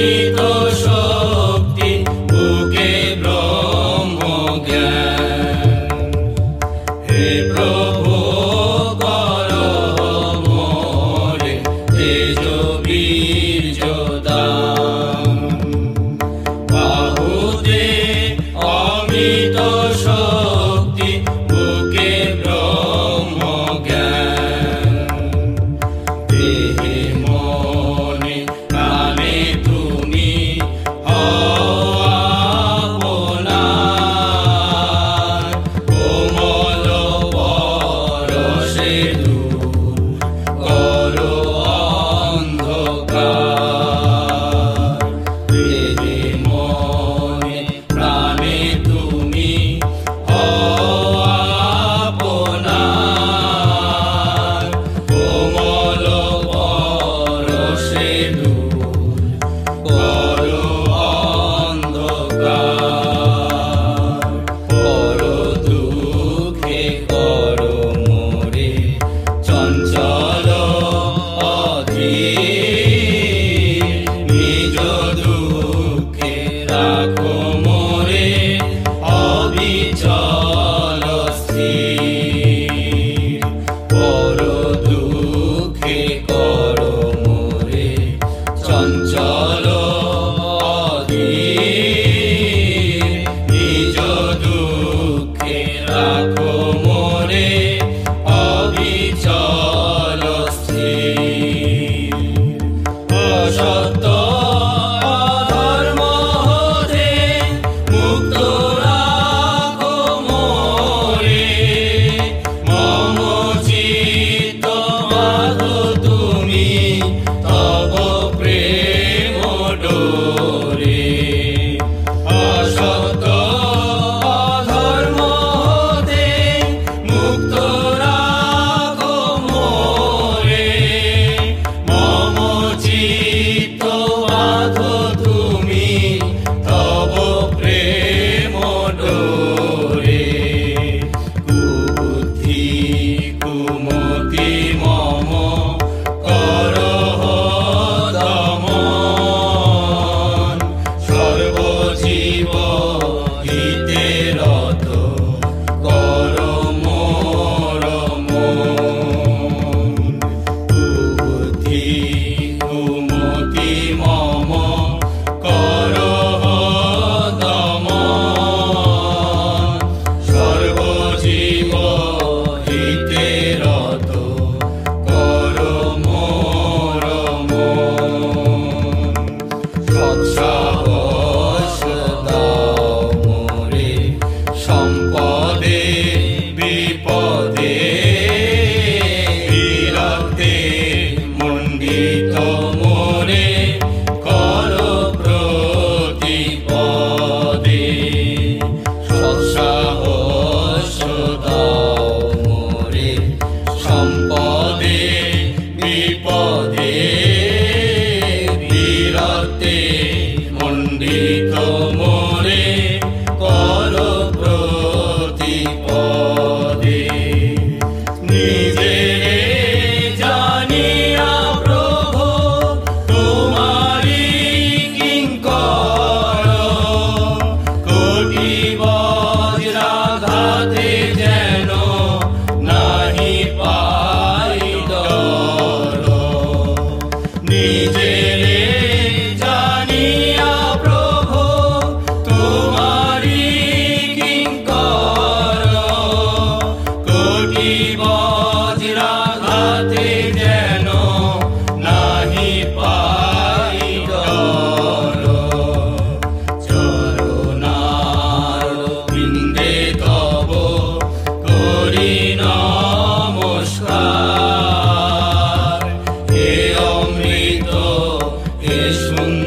অমৃত শক্তি বুকে ব্রহ্ম জ্ঞান। হে প্রভু কর মোরে তেজ বীর্য দান। বাহুতে অমৃত শক্তি বুকে ব্রহ্ম জ্ঞান। দেহে মনে প্রাণে তুমি আপনার। কোমল পরশে দূর করো অন্ধকার। দেহে মনে প্রাণে তুমি আপনার। কোমল পরশে দূর করো অন্ধকার। পর দুঃখে করো মোরে চঞ্চল অধীর। নিজ দুঃখে রাখো মোরে অবিচল স্থির। পর দুঃখে করো মোরে চঞ্চল অধীর। নিজ দুঃখে রাখো মোরে অবিচল স্থির। অসত্য অধর্ম হতে মুক্ত রাখো মোরে। মম চিত্ত বাঁধো তুমি তব প্রেম ডোরে। অসত্য অধর্ম হতে মুক্ত রাখো মোরে। মম চিত্ত বাঁধো তুমি তব প্রেম ডোরে। কুবুদ্ধি কুমতি মম করহ দমন। সর্বজীব হিতে রত করো মোর মন। কুবুদ্ধি কুমতি মম করহ দমন। সর্বজীব হিতে রত করো মোর মন। সৎসাহস দাও মোরে সম্পদে বিপদে। বিরক্তে মণ্ডিত মোরে করো প্রতিপদে। সৎসাহস দাও মোরে সম্পদে বিপদে। বিরক্তে মণ্ডিত মোরে করো প্রতিপদে। নিজে জানিয়া প্রভু তোমারি কিঙ্কর। কোটি বজ্রাঘাতে যেন নাহি পাই ডর। নিজে জানিয়া প্রভু তোমারি কিঙ্কর। কোটি বজ্রাঘাতে যেন নাহি পাই ডর। চরণার বৃন্দে তব করি নমস্কার। হে অমৃত হে সুন্দর